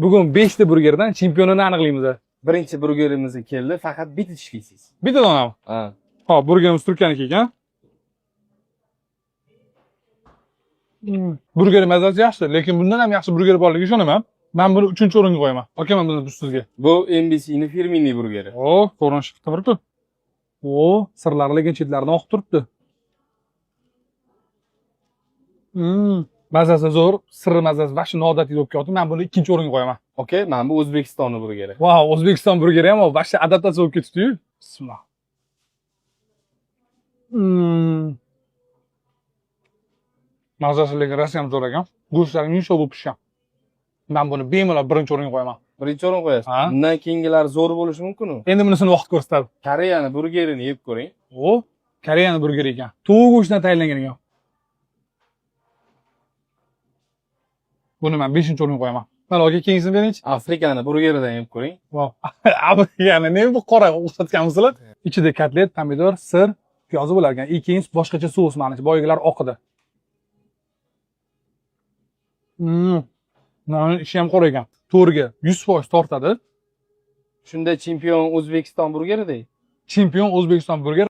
Bugun 5 ta burgerdan chempionini aniqlaymiz. Birinchi burgerimiz keldi, faqat bitta tishlaysiz. Bittadan ham. Ha. Hop, burgerimiz turkaniki ekan. Burger mazasi yaxshi, lekin bundan ham yaxshi burger borligiga ishonaman. Men buni 3-o'ringa qo'yaman. Okaman buni sizga. Bu MBC'ning firmenniy burgeri. O, ko'rinishi turibdi. O, sirlari lekin chetlaridan oqib turibdi. Mazasi zo'r, sir mazasi va shu noodatiy bo'lib ketdi. Men buni 2-o'ringa qo'yaman. Okey, mana bu O'zbekistonning burgeri. Wow, O'zbekiston burgeri ham va shu adaptatsiya bo'lib ketdi-yu. Bismillah. Mazasi lekin rasam zo'r ekan. Go'shtlari yumshoq bo'lib pishgan. Men buni bemalol 1-o'ringa qo'yaman. Birinchi o'rin qo'yasiz. Ha? Bundan keyingilari zo'r bo'lishi mumkin-ku. Endi bunisini vaqt ko'rsatadi. Koreyani burgerini yeb ko'ring. O, Koreyani burgeri ekan. Tovuq go'shtidan tayyorlangan ekan. Buni men 5-o'ringa qo'yaman. Mana aka keyingisini bering. Afrikani burgeridan yeb ko'ring. Wow. Yani ne bu qora o'xshatganmisizlar? Ichida kotlet, pomidor, sir, piyozi bo'lar ekan. Keyin boshqacha sous ma'nosi. Boygilar oqidi. Mana ishi ham qora ekan. To'rga 100% tortadi. Shunda chempion O'zbekiston burgeri dey. Chempion O'zbekiston burger